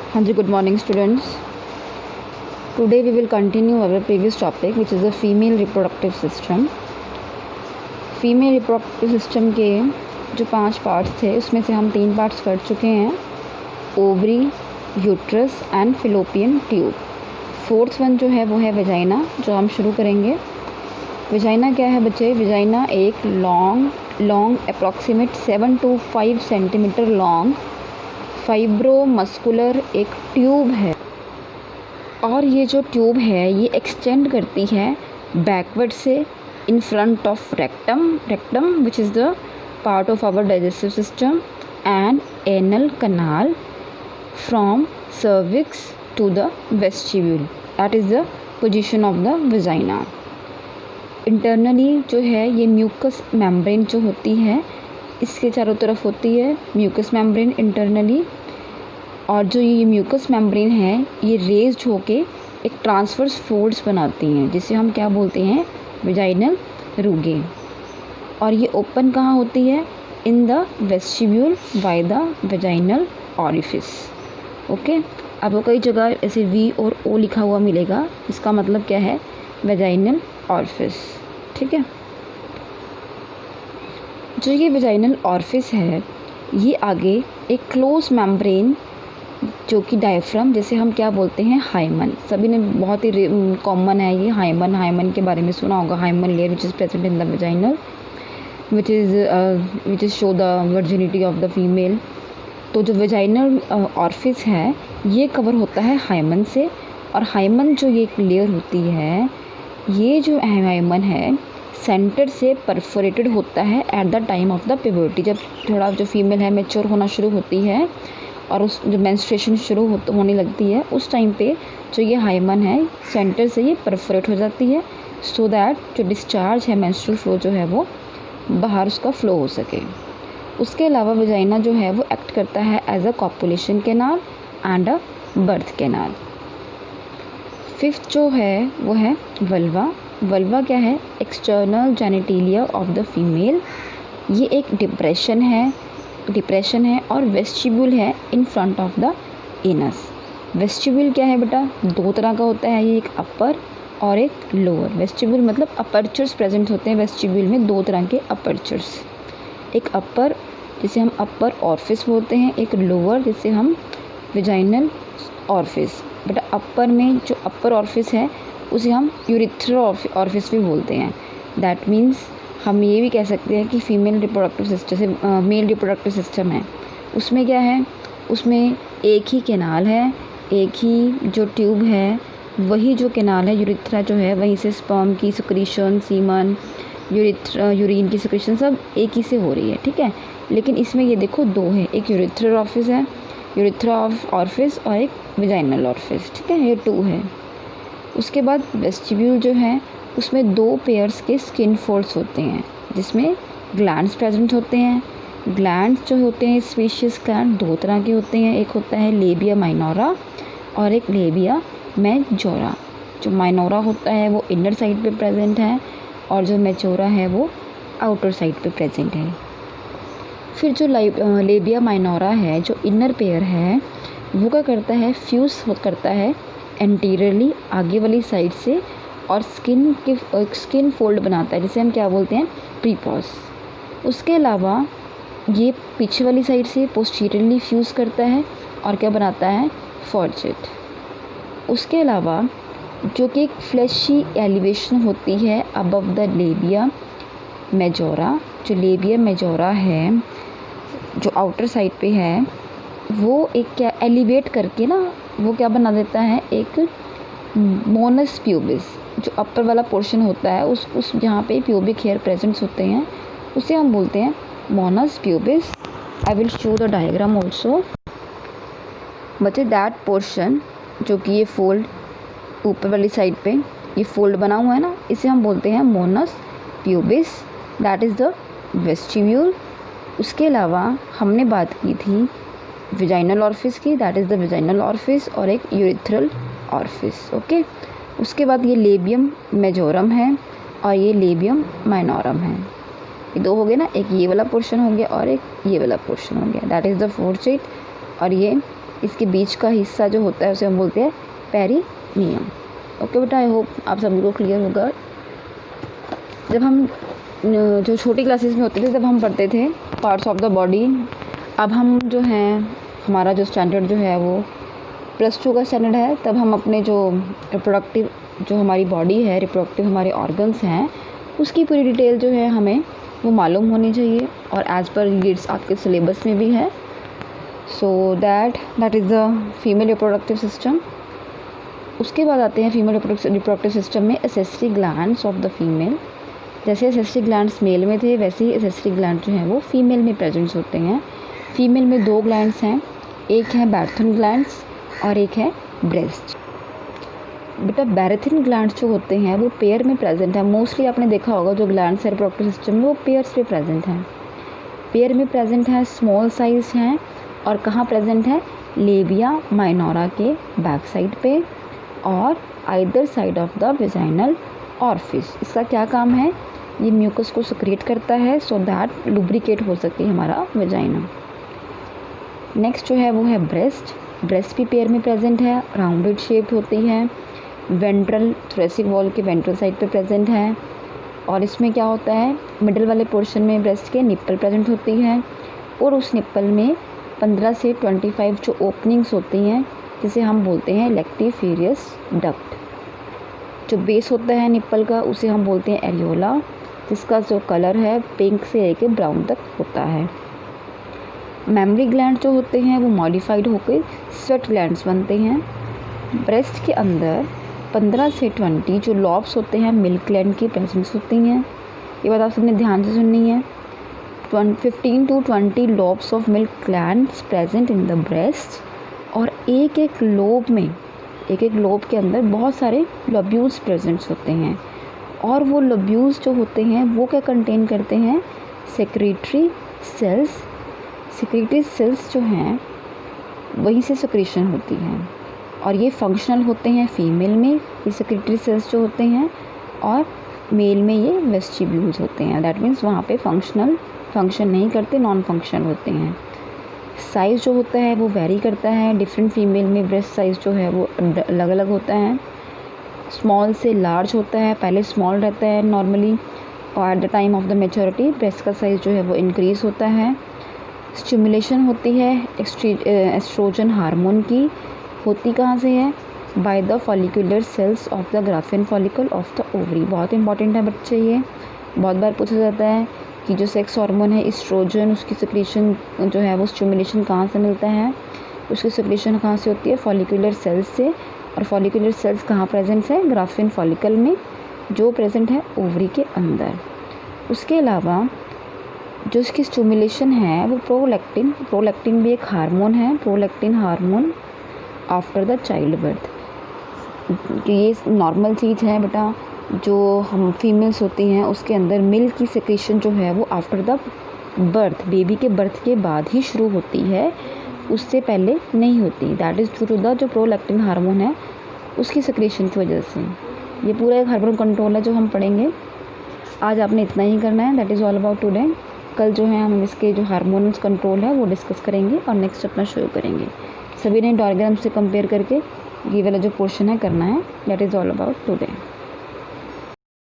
हाँ जी, good morning students. Today we will continue our previous topic which is the female reproductive system. Female reproductive system के जो 5 parts थे उसमें से हम 3 पार्ट्स कर चुके हैं, ovary, uterus and fallopian tube. 4th one जो है वो है वेजाइना, जो हम शुरू करेंगे. वेजाइना क्या है बच्चे? वेजाइना एक long approximate 7 to 5 centimetre long fibromuscular एक ट्यूब है, और ये जो ट्यूब है ये एक्सटेंड करती है बैकवर्ड से in front of rectum which is the part of our digestive system and anal canal from cervix to the vestibule. That is the position of the vagina. Internally जो है ये mucus membrane जो होती है इसके चारों तरफ होती है म्यूकस मेम्ब्रेन इंटरनली, और जो ये म्यूकस मेम्ब्रेन है ये रेज्ड होके एक ट्रांसवर्स फोल्ड्स बनाती हैं जिसे हम क्या बोलते हैं? वेजाइनल रूगे. और ये ओपन कहाँ होती है? In the vestibule by the vaginal orifice. Okay, आपको कई जगह ऐसे वी और ओ लिखा हुआ मिलेगा, इसका मतलब क्या है? Vaginal orifice. ठीक है, जो ये वेजाइनल ऑरिफिस है ये आगे एक क्लोज मेम्ब्रेन जो कि डायफ्राम, जैसे हम क्या बोलते हैं? हाइमन. सभी ने बहुत ही कॉमन है ये हाइमन के बारे में सुना होगा. Hymen layer which is present in the vaginal which is show the virginity of the female. तो जो वेजाइनल ऑरिफिस है ये कवर होता है हाइमन से, और हाइमन जो ये एक लेयर होती है, ये जो हाइमन है सेंटर से परफोरेटेड होता है at the time of the puberty. जब थोड़ा जो फीमेल है मैच्योर होना शुरू होती है और उस जो मेंस्ट्रुएशन शुरू होने लगती है उस टाइम पे जो ये हाइमन है सेंटर से ये परफोरेट हो जाती है, सो दैट जो डिस्चार्ज है मेंस्ट्रुअल फ्लो जो है वो बाहर उसका फ्लो हो सके. उसके अलावा वेजाइना जो है वो एक्ट करता है as a copulation canal and a birth canal. 5th जो है वो है वल्वा. वल्वा क्या है? External genitalia of the female. ये एक डिप्रेशन है और वेस्टिब्यूल है in front of the anus. Vestibule क्या है बेटा? 2 तरह का होता है ये, एक अपर और एक लोअर. वेस्टिब्यूल मतलब अपर्चर्स प्रेजेंट होते हैं वेस्टिब्यूल में, 2 तरह के अपर्चर्स. एक अपर जिसे हम अपर ऑरिफिस बोलते हैं, एक लोअर जिसे हम वेजाइनल ऑरिफिस. बेटा अपर में जो अपर ऑरिफिस है उसे हम यूरिथ्रा ऑरिफिस भी बोलते हैं. दैट मीन्स हम ये भी कह सकते हैं कि फीमेल रिप्रोडक्टिव सिस्टम से मेल रिप्रोडक्टिव सिस्टम है उसमें क्या है? उसमें एक ही कैनाल है, एक ही जो ट्यूब है वही जो कैनाल है यूरिथ्रा जो है, वहीं से स्पर्म की सिक्रीशन, सीमन, यूरिन की सिक्रीशन सब एक ही से हो रही है. ठीक है, लेकिन इसमें ये देखो 2 है, एक यूरिथ्रा ऑरिफिस और एक वेजाइनल ऑरिफिस. ठीक है, ये 2 है. उसके बाद वेस्टिब्यूल जो है उसमें 2 पेयर्स के स्किन फोल्ड्स होते हैं जिसमें ग्लैंड्स प्रेजेंट होते हैं. ग्लैंड्स जो होते हैं स्पेशियस ग्लैंड 2 तरह के होते हैं, एक होता है लेबिया माइनोरा और एक लेबिया मेजोरा. जो माइनोरा होता है वो इनर साइड पे प्रेजेंट है और जो मेजोरा है वो आउटर साइड पे प्रेजेंट है. फिर जो लेबिया माइनोरा है जो इनर पेयर है वो क्या करता है? फ्यूज़ करता है एंटीरियरली आगे वाली साइड से और स्किन फोल्ड बनाता है जिसे हम क्या बोलते हैं? प्रीपॉज. उसके अलावा ये पीछे वाली साइड से पोस्टीरियरली फ्यूज़ करता है और क्या बनाता है? फॉर्जेट. उसके अलावा जो कि एक फ्लैशी एलिवेशन होती है अबव द लेबिया मेजोरा. जो लेबिया मेजोरा है जो आउटर साइड पे है वो एक क्या एलिवेट करके ना वो क्या बना देता है? एक मोनस प्यूबिस. जो अपर वाला पोर्शन होता है उस जहाँ पे प्यूबिक हेयर प्रेजेंट्स होते हैं उसे हम बोलते हैं Moonis pubis. I will show the diagram also. बच्चे दैट पोर्शन जो कि ये फोल्ड ऊपर वाली साइड पे ये फोल्ड बना हुआ है ना, इसे हम बोलते हैं Moonis pubis. That is the vestibule. उसके अलावा हमने बात की थी वेजाइनल ऑरिफिस की, that is the vaginal orifice, और एक यूरिथ्रल ऑरिफिस. ओके, उसके बाद ये लेबियम मेजोरम है और ये लेबियम माइनोरम है. ये 2 हो गए ना, एक ये वाला पोर्शन हो गया और एक ये वाला पोर्शन हो गया. That is the forest. और ये इसके बीच का हिस्सा जो होता है उसे हम बोलते हैं पेरिनियम। ओके बेटा, आई होप आप सभी को क्लियर होगा। जब हम जो छोटी क्लासेस में होते थे तब हम पढ़ते थे पार्ट्स ऑफ द बॉडी। अब हम जो हैं, हमारा जो स्टैंडर्ड जो है वो +2 का स्टैंडर्ड है, तब हम अपने जो रिप्रोडक्टिव जो हमारी बॉडी है, रिप्रोडक्टिव हमारे ऑर्गन्स हैं, उसकी पूरी डिटेल जो है हमें वो मालूम होनी चाहिए और एज़ पर गिड्स आपके सिलेबस में भी है। So that is the female reproductive system. उसके बाद आते हैं फीमेल रिप्रोडक्टिव सिस्टम में accessory glands of the female. जैसे एसेसरी ग्लैंड्स मेल में थे वैसे ही एसेसरी ग्लैंड जो हैं वो फीमेल में प्रेजेंट्स होते हैं। फीमेल में 2 ग्लैंड्स हैं, एक है बैरथिन ग्लैंड्स और एक है ब्रेस्ट। बेटा बैरथिन ग्लैंड्स जो होते हैं वो पेयर में प्रेजेंट है। मोस्टली आपने देखा होगा जो ग्लैंड्स है रिप्रोडक्टिव सिस्टम में वो पेयर्स पे प्रेजेंट हैं। पेयर में प्रेजेंट है, स्मॉल साइज हैं और कहाँ प्रेजेंट है, लेबिया माइनोरा के बैक साइड पे और either side of the vaginal orifice. इसका क्या काम है, ये म्यूकस को सिक्रेट करता है सो दैट लुब्रिकेट हो सके हमारा वेजाइना। नेक्स्ट जो है वो है ब्रेस्ट। ब्रेस्ट भी पेयर में प्रेजेंट है, राउंडेड शेप्ड होती है, वेंट्रल थोरेसिक वॉल के वेंट्रल साइड पे प्रेजेंट है। और इसमें क्या होता है, मिडिल वाले पोर्शन में ब्रेस्ट के निप्पल प्रेजेंट होती है और उस निप्पल में 15 से 25 जो ओपनिंग्स होती हैं जिसे हम बोलते हैं लेक्टिफेरियस डक्ट। जो बेस होता है निप्पल का उसे हम बोलते हैं एरियोला, जिसका जो कलर है पिंक से लेके ब्राउन तक होता है। मेमरी ग्लैंड जो होते हैं वो मॉडिफाइड होकर स्वेट ग्लैंड्स बनते हैं। ब्रेस्ट के अंदर 15 से 20 जो लॉब्स होते हैं मिल्क ग्लैंड की प्रेजेंस होती हैं। ये बात आप सबने ध्यान से सुननी है। 15 to 20 lobes of milk glands present in the breast और एक एक लोब के अंदर बहुत सारे लोब्यूल्स प्रेजेंट्स होते हैं और वो लोब्यूल्स जो होते हैं वो क्या कंटेन करते हैं, सेक्रेटरी सेल्स। सेक्रेटरी सेल्स जो हैं वहीं से सेक्रेशन होती हैं और ये फंक्शनल होते हैं फीमेल में, ये सेक्रेटरी सेल्स जो होते हैं, और मेल में ये वेस्टिब्यूल्स होते हैं। दैट मीन्स वहाँ पे फंक्शन नहीं करते, नॉन फंक्शनल होते हैं। साइज़ जो होता है वो वेरी करता है, डिफरेंट फीमेल में ब्रेस्ट साइज़ जो है वो अलग अलग होता है। स्मॉल से लार्ज होता है, पहले स्मॉल रहता है नॉर्मली और at the time of the maturity breast का साइज़ जो है वो इंक्रीज़ होता है। स्टिमुलेशन होती है एस्ट्रोजन हार्मोन की, होती कहाँ से है, by the follicular cells of the graafian follicle of the ovary. बहुत इंपॉर्टेंट है बच्चे, ये बहुत बार पूछा जाता है कि जो सेक्स हार्मोन है एस्ट्रोजन, उसकी सिक्रीशन जो है वो स्टिमुलेशन कहाँ से मिलता है, उसकी सिक्रीशन कहाँ से होती है, फॉलिकुलर सेल्स से। और फॉलिकुलर सेल्स कहाँ प्रेजेंट है, ग्राफिन फॉलिकल में जो प्रेजेंट है ओवरी के अंदर। उसके अलावा जो इसकी स्टिमुलेशन है वो प्रोलैक्टिन भी एक हार्मोन है, prolactin hormone after the child birth. ये नॉर्मल चीज़ है बेटा, जो हम फीमेल्स होती हैं उसके अंदर मिल्क की सेक्रेशन जो है वो आफ्टर द बर्थ, बेबी के बर्थ के बाद ही शुरू होती है, उससे पहले नहीं होती। That is due to the जो प्रोलैक्टिन हार्मोन है उसकी सेक्रेशन की वजह से। ये पूरा एक हार्मोन कंट्रोल है जो हम पढ़ेंगे। आज आपने इतना ही करना है, that is all about today. कल जो है हम इसके जो हार्मोनल कंट्रोल है वो डिस्कस करेंगे और नेक्स्ट अपना शुरू करेंगे। सभी ने डायग्राम से कंपेयर करके ये वाला जो पोर्शन है करना है। That is all about today.